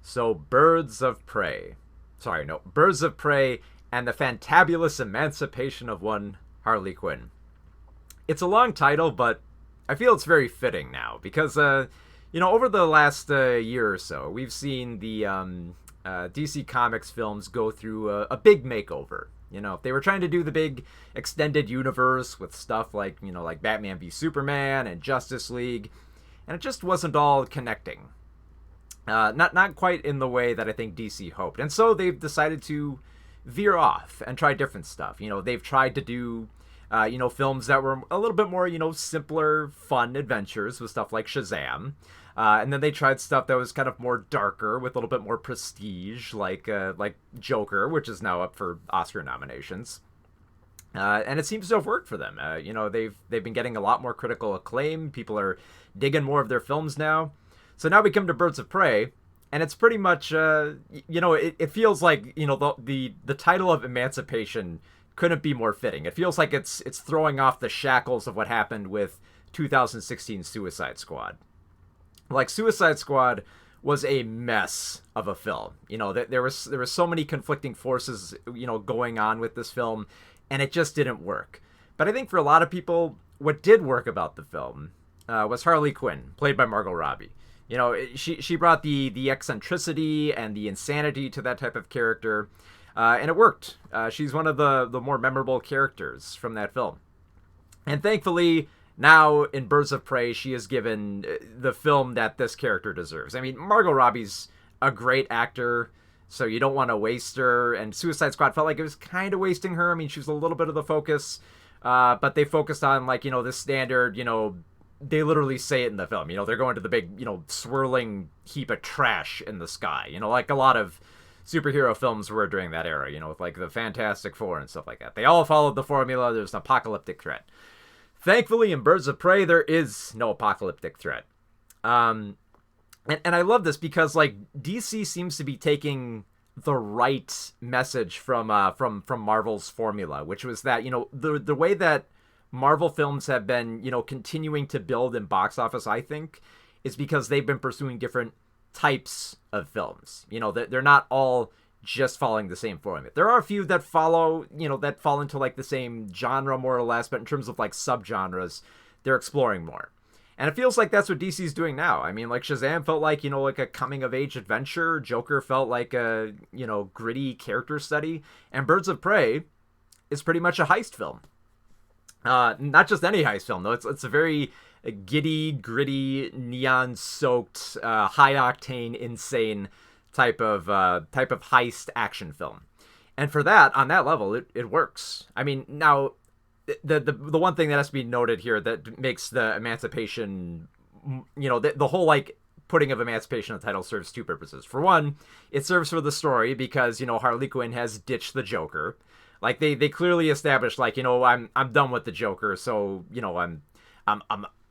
So, Birds of Prey. Sorry, no. Birds of Prey and the Fantabulous Emancipation of One Harley Quinn. It's a long title, but I feel it's very fitting now because, over the last year or so, we've seen the DC Comics films go through a big makeover. They were trying to do the big extended universe with stuff like, like Batman v Superman and Justice League, and it just wasn't all connecting. Not quite in the way that I think DC hoped. And so they've decided to veer off and try different stuff. They've tried to do, films that were a little bit more, simpler, fun adventures with stuff like Shazam. And then they tried stuff that was kind of more darker with a little bit more prestige, like Joker, which is now up for Oscar nominations. And it seems to have worked for them. They've been getting a lot more critical acclaim. People are digging more of their films now. So now we come to Birds of Prey, and it's pretty much, it feels like, the title of Emancipation couldn't be more fitting. It feels like it's throwing off the shackles of what happened with 2016 Suicide Squad. Like, Suicide Squad was a mess of a film. There was so many conflicting forces, going on with this film, and it just didn't work. But I think for a lot of people, what did work about the film was Harley Quinn, played by Margot Robbie. She brought the eccentricity and the insanity to that type of character, and it worked. She's one of the more memorable characters from that film. And thankfully, now in Birds of Prey, she is given the film that this character deserves. I mean, Margot Robbie's a great actor, so you don't want to waste her, and Suicide Squad felt like it was kind of wasting her. I mean, she was a little bit of the focus, but they focused on, this standard, they literally say it in the film. They're going to the big, swirling heap of trash in the sky. Like a lot of superhero films were during that era, with like the Fantastic Four and stuff like that. They all followed the formula. There's an apocalyptic threat. Thankfully, in Birds of Prey, there is no apocalyptic threat. And I love this because, DC seems to be taking the right message from Marvel's formula, which was that, the way that Marvel films have been, continuing to build in box office, I think, is because they've been pursuing different types of films. They're not all just following the same formula. There are a few that follow, that fall into the same genre more or less, but in terms of subgenres, they're exploring more. And it feels like that's what DC's doing now. I mean, Shazam felt like a coming of age adventure. Joker felt like a, gritty character study. And Birds of Prey is pretty much a heist film. Not just any heist film, though. It's a very giddy, gritty, neon-soaked, high-octane, insane type of heist action film. And for that, on that level, it works. I mean, now, the one thing that has to be noted here that makes the Emancipation, the whole, putting of Emancipation in the title serves two purposes. For one, it serves for the story because, Harley Quinn has ditched the Joker. They clearly established, I'm done with the Joker, so, I'm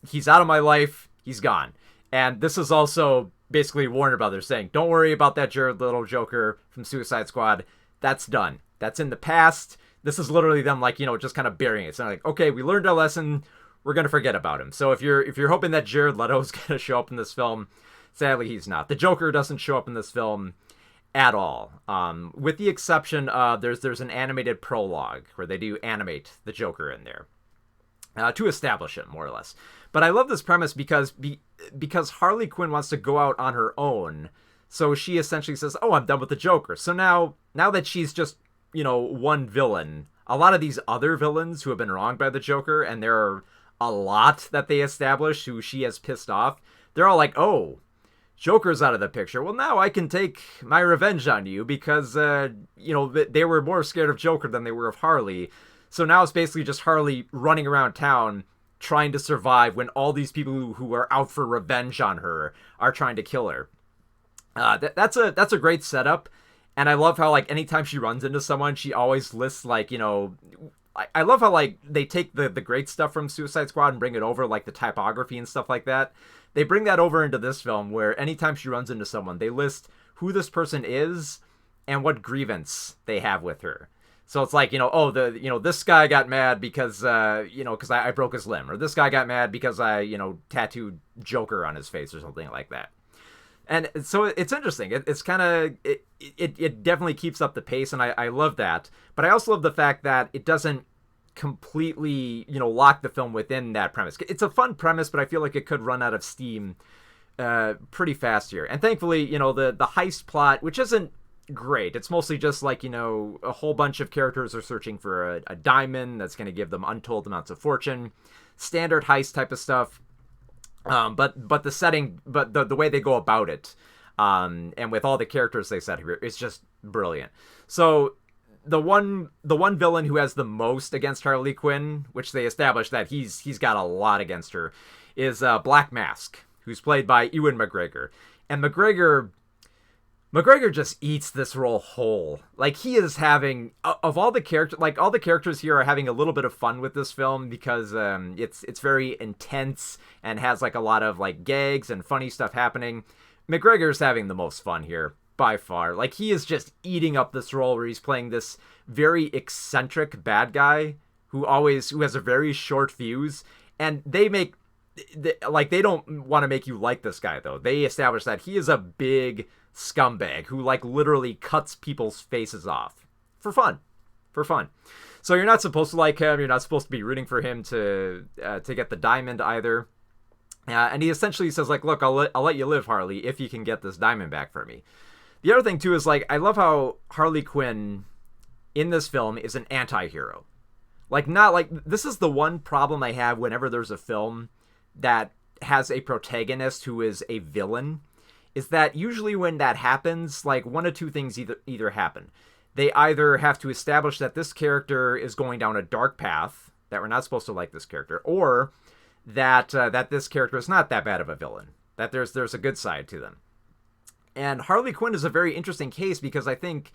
he's out of my life, he's gone. And this is also basically Warner Brothers saying, don't worry about that Jared Leto Joker from Suicide Squad, that's done. That's in the past. This is literally them, just kind of burying it. So okay, we learned our lesson, we're gonna forget about him. So if you're hoping that Jared Leto is gonna show up in this film, sadly he's not. The Joker doesn't show up in this film at all, with the exception of there's an animated prologue where they do animate the Joker in there to establish it more or less. But I love this premise because Harley Quinn wants to go out on her own, so she essentially says, "Oh, I'm done with the Joker." So now that she's just one villain, a lot of these other villains who have been wronged by the Joker, and there are a lot that they establish who she has pissed off, they're all like, "Oh, Joker's out of the picture. Well, now I can take my revenge on you because, they were more scared of Joker than they were of Harley. So now it's basically just Harley running around town trying to survive when all these people who are out for revenge on her are trying to kill her." That's a great setup. And I love how, anytime she runs into someone, she always lists, I love how, they take the great stuff from Suicide Squad and bring it over, the typography and stuff like that. They bring that over into this film where anytime she runs into someone, they list who this person is and what grievance they have with her. So it's this guy got mad because, because I broke his limb, or this guy got mad because I, tattooed Joker on his face or something like that. And so it's interesting. It's kind of it definitely keeps up the pace, and I love that. But I also love the fact that it doesn't completely lock the film within that premise. It's a fun premise, but I feel like it could run out of steam pretty fast here. And thankfully, the heist plot, which isn't great. It's mostly just like, a whole bunch of characters are searching for a diamond that's going to give them untold amounts of fortune. Standard heist type of stuff. But the setting, but the way they go about it, and with all the characters they set here, it's just brilliant. So the one villain who has the most against Harley Quinn, which they established that he's got a lot against her, is Black Mask, who's played by Ewan McGregor. And McGregor just eats this role whole. Like, he is having, of all the characters, like, all the characters here are having a little bit of fun with this film because it's very intense and has, like, a lot of, like, gags and funny stuff happening. McGregor's having the most fun here, by far. Like, he is just eating up this role where he's playing this very eccentric bad guy who has a very short fuse, and they don't want to make you like this guy, though. They establish that he is a big scumbag who, like, literally cuts people's faces off for fun. So you're not supposed to like him. You're not supposed to be rooting for him to get the diamond either. And he essentially says, like, look, I'll let you live, Harley, if you can get this diamond back for me. The other thing too is, like, I love how Harley Quinn in this film is an anti-hero. Like, not like, this is the one problem I have whenever there's a film that has a protagonist who is a villain, is that usually when that happens, like, one of two things either happen. They either have to establish that this character is going down a dark path, that we're not supposed to like this character, or that this character is not that bad of a villain, that there's a good side to them. And Harley Quinn is a very interesting case because I think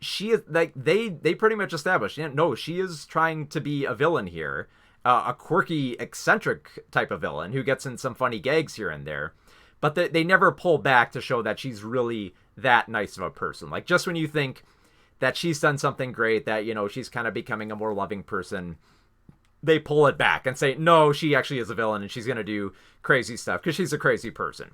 she is, like, they pretty much established, no, she is trying to be a villain here, a quirky, eccentric type of villain who gets in some funny gags here and there. But they never pull back to show that she's really that nice of a person. Like, just when you think that she's done something great, that, she's kind of becoming a more loving person, they pull it back and say, no, she actually is a villain and she's going to do crazy stuff because she's a crazy person.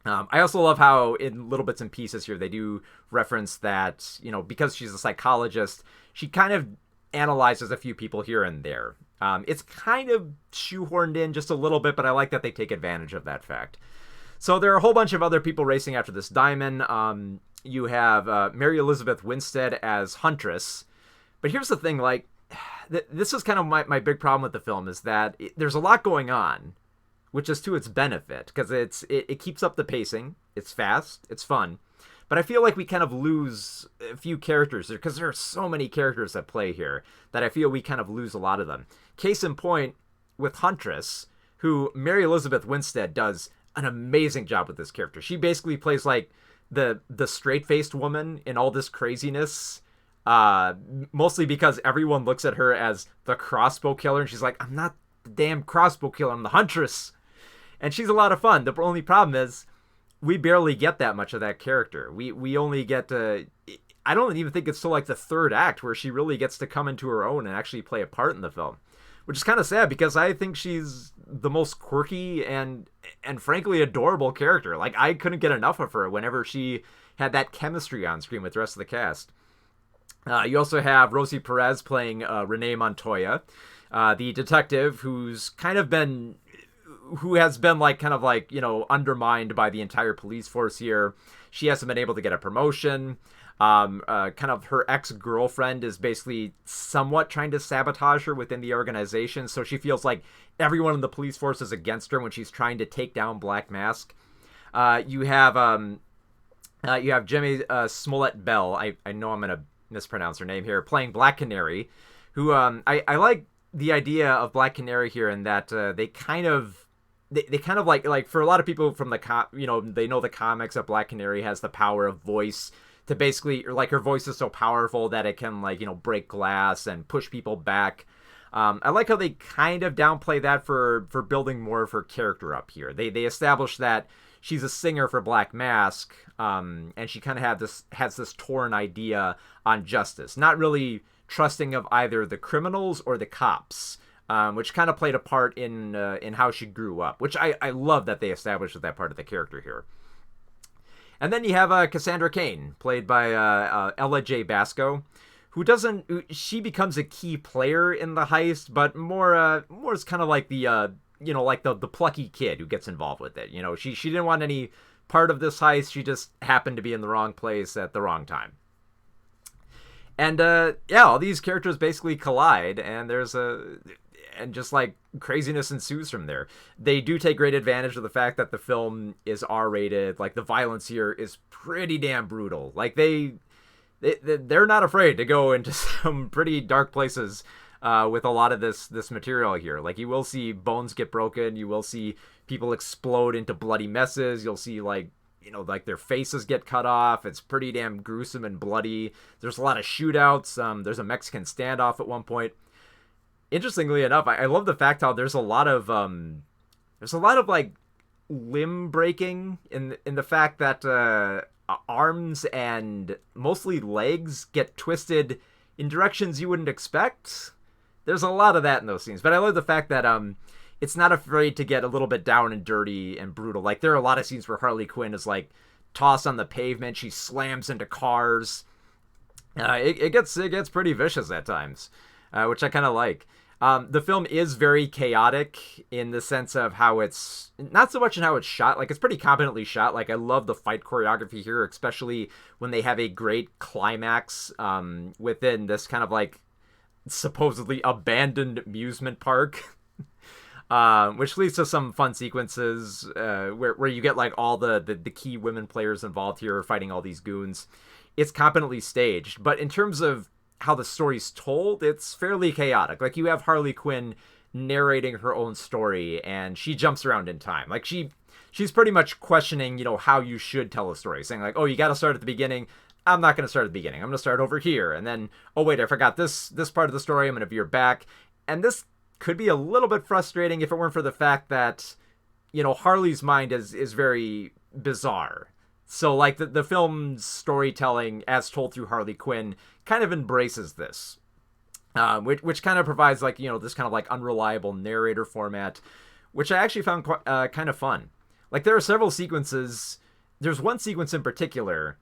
I also love how in little bits and pieces here, they do reference that, because she's a psychologist, she kind of analyzes a few people here and there. It's kind of shoehorned in just a little bit, but I like that they take advantage of that fact. So there are a whole bunch of other people racing after this diamond. You have Mary Elizabeth Winstead as Huntress. But here's the thing, like, this is kind of my big problem with the film, is that there's a lot going on, which is to its benefit, because it keeps up the pacing. It's fast. It's fun. But I feel like we kind of lose a few characters there, because there are so many characters at play here that I feel we kind of lose a lot of them. Case in point, with Huntress, who Mary Elizabeth Winstead does an amazing job with this character. She basically plays like the straight-faced woman in all this craziness, mostly because everyone looks at her as the crossbow killer, and she's like, I'm not the damn crossbow killer, I'm the Huntress. And she's a lot of fun. The only problem is we barely get that much of that character. We only get to, I don't even think it's till like the third act where she really gets to come into her own and actually play a part in the film, which is kind of sad because I think she's the most quirky and frankly adorable character. Like, I couldn't get enough of her whenever she had that chemistry on screen with the rest of the cast. You also have Rosie Perez playing Renee Montoya, the detective who has been like kind of like, undermined by the entire police force here. She hasn't been able to get a promotion. Kind of her ex-girlfriend is basically somewhat trying to sabotage her within the organization, so she feels like everyone in the police force is against her when she's trying to take down Black Mask. You have Jimmy Smollett Bell. I know I'm gonna mispronounce her name here, playing Black Canary, who I like the idea of Black Canary here in that they kind of like for a lot of people from the they know the comics that Black Canary has the power of voice to basically, like, her voice is so powerful that it can, like, break glass and push people back. I like how they kind of downplay that for building more of her character up here. They establish that she's a singer for Black Mask, and she kind of has this torn idea on justice, not really trusting of either the criminals or the cops, which kind of played a part in how she grew up, which I love that they established with that part of the character here. And then you have Cassandra Cain, played by Ella J. Basco, she becomes a key player in the heist, but more is kind of like the plucky kid who gets involved with it. She didn't want any part of this heist. She just happened to be in the wrong place at the wrong time. And all these characters basically collide, and and just like craziness ensues from there. They do take great advantage of the fact that the film is R-rated. Like, the violence here is pretty damn brutal. Like, they're not afraid to go into some pretty dark places with a lot of this material here. Like, you will see bones get broken. You will see people explode into bloody messes. You'll see like their faces get cut off. It's pretty damn gruesome and bloody. There's a lot of shootouts. There's a Mexican standoff at one point. Interestingly enough, I love the fact how there's a lot of like limb breaking in the fact that arms and mostly legs get twisted in directions you wouldn't expect. There's a lot of that in those scenes, but I love the fact that it's not afraid to get a little bit down and dirty and brutal. Like, there are a lot of scenes where Harley Quinn is like tossed on the pavement. She slams into cars. It gets pretty vicious at times, which I kind of like. The film is very chaotic in the sense of how it's not so much in how it's shot. Like, it's pretty competently shot. Like, I love the fight choreography here, especially when they have a great climax within this kind of like supposedly abandoned amusement park. Which leads to some fun sequences where you get like all the key women players involved here fighting all these goons. It's competently staged, but in terms of how the story's told, it's fairly chaotic. Like, you have Harley Quinn narrating her own story, and she jumps around in time. Like, she's pretty much questioning, how you should tell a story, saying like, oh, you got to start at the beginning. I'm not going to start at the beginning. I'm going to start over here, and then, oh wait, I forgot this part of the story. I'm going to veer back, and this could be a little bit frustrating if it weren't for the fact that, Harley's mind is very bizarre. So, like, the film's storytelling, as told through Harley Quinn, kind of embraces this, which kind of provides, like, this kind of, like, unreliable narrator format, which I actually found kind of fun. Like, there are several sequences. There's one sequence in particular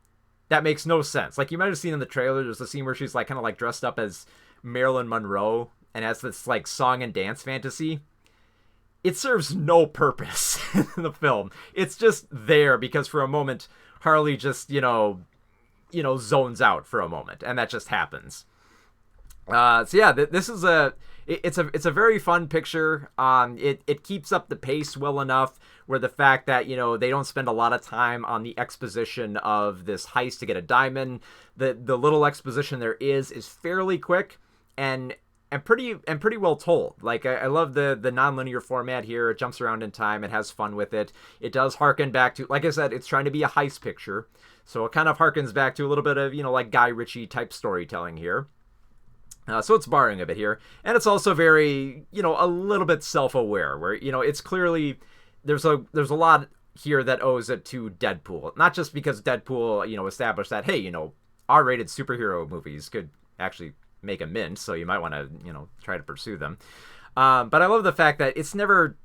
that makes no sense. Like, you might have seen in the trailer, there's a scene where she's, like, kind of, like, dressed up as Marilyn Monroe and has this, like, song and dance fantasy. It serves no purpose in the film. It's just there because for a moment, Harley just, zones out for a moment, and that just happens. This is it's a very fun picture. It keeps up the pace well enough where the fact that, they don't spend a lot of time on the exposition of this heist to get a diamond. The little exposition there is fairly quick and pretty well told. Like, I love the nonlinear format here. It jumps around in time. It has fun with it. It does harken back to, like I said, it's trying to be a heist picture. So it kind of harkens back to a little bit of, like Guy Ritchie type storytelling here. So it's borrowing a bit here. And it's also very, a little bit self-aware where, it's clearly, there's a lot here that owes it to Deadpool. Not just because Deadpool, established that, hey, R-rated superhero movies could actually make a mint, so you might want to, try to pursue them. But I love the fact that it's never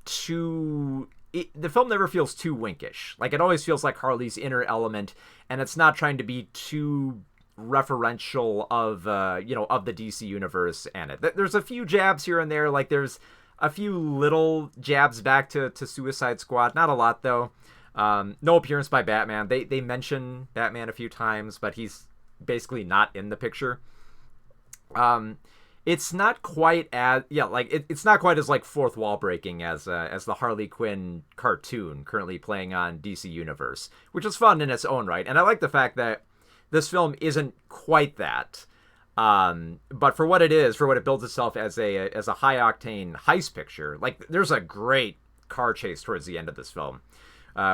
the film never feels too winkish. Like, it always feels like Harley's inner element, and it's not trying to be too referential of the DC universe and it. There's a few jabs here and there. Like, there's a few little jabs back to Suicide Squad. Not a lot, though. No appearance by Batman. They mention Batman a few times, but he's basically not in the picture. It's not quite as it's not quite as like fourth wall breaking as the Harley Quinn cartoon currently playing on DC Universe, which is fun in its own right. And I like the fact that this film isn't quite that, but for what it is, for what it builds itself as a high octane heist picture, like, there's a great car chase towards the end of this film.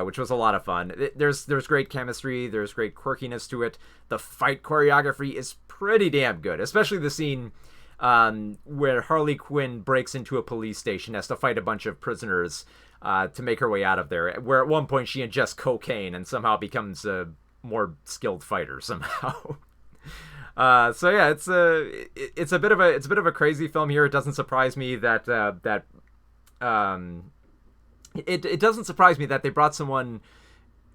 Which was a lot of fun. There's great chemistry. There's great quirkiness to it. The fight choreography is pretty damn good, especially the scene where Harley Quinn breaks into a police station, has to fight a bunch of prisoners to make her way out of there. Where at one point she ingests cocaine and somehow becomes a more skilled fighter somehow. It's a bit of a crazy film here. It doesn't surprise me that It doesn't surprise me that they brought someone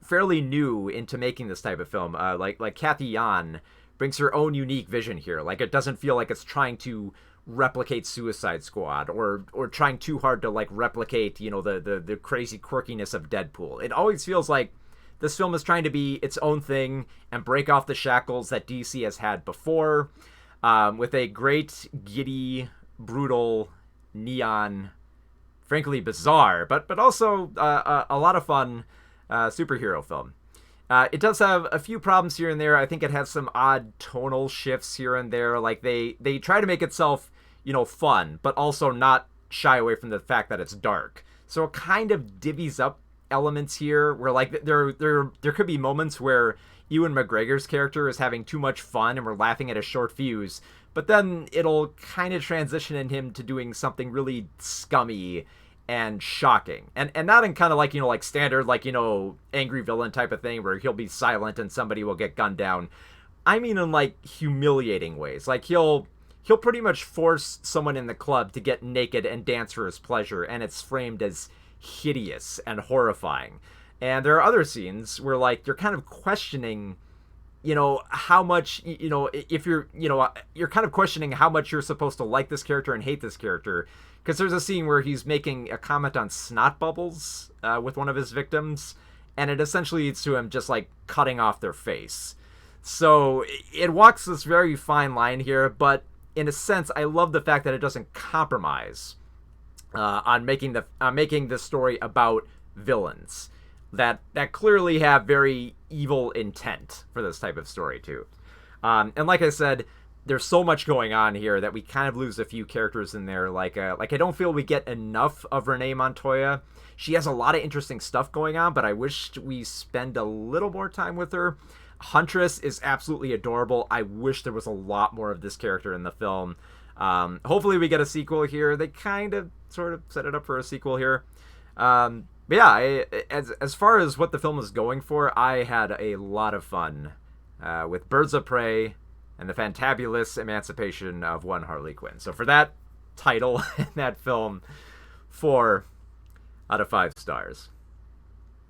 fairly new into making this type of film. Like Kathy Yan brings her own unique vision here. Like, it doesn't feel like it's trying to replicate Suicide Squad or trying too hard to like replicate, you know, the crazy quirkiness of Deadpool. It always feels like this film is trying to be its own thing and break off the shackles that DC has had before, with a great, giddy, brutal, neon, frankly bizarre, but also a lot of fun superhero film. It does have a few problems here and there. I think it has some odd tonal shifts here and there. Like, they try to make itself, you know, fun, but also not shy away from the fact that it's dark. So it kind of divvies up elements here where, like, there could be moments where Ewan McGregor's character is having too much fun and we're laughing at a short fuse, but then it'll kind of transition in him to doing something really scummy and shocking, and not in kind of like, you know, like standard, like, you know, angry villain type of thing where he'll be silent and somebody will get gunned down. I mean, in like humiliating ways. Like, he'll pretty much force someone in the club to get naked and dance for his pleasure, and it's framed as hideous and horrifying. And there are other scenes where, like, you're kind of questioning, you know, how much, you know, if you're, you know, you're kind of questioning how much you're supposed to like this character and hate this character. Because there's a scene where he's making a comment on snot bubbles with one of his victims, and it essentially leads to him just, like, cutting off their face. So it walks this very fine line here, but in a sense, I love the fact that it doesn't compromise on making this story about villains that clearly have very evil intent for this type of story, too. And like I said, there's so much going on here that we kind of lose a few characters in there. Like I don't feel we get enough of Renee Montoya. She has a lot of interesting stuff going on, but I wish we spend a little more time with her. Huntress is absolutely adorable. I wish there was a lot more of this character in the film. Hopefully we get a sequel here. They kind of sort of set it up for a sequel here. But yeah, as far as what the film is going for, I had a lot of fun with Birds of Prey and the fantabulous emancipation of one Harley Quinn. So for that title and that film, 4 out of 5 stars.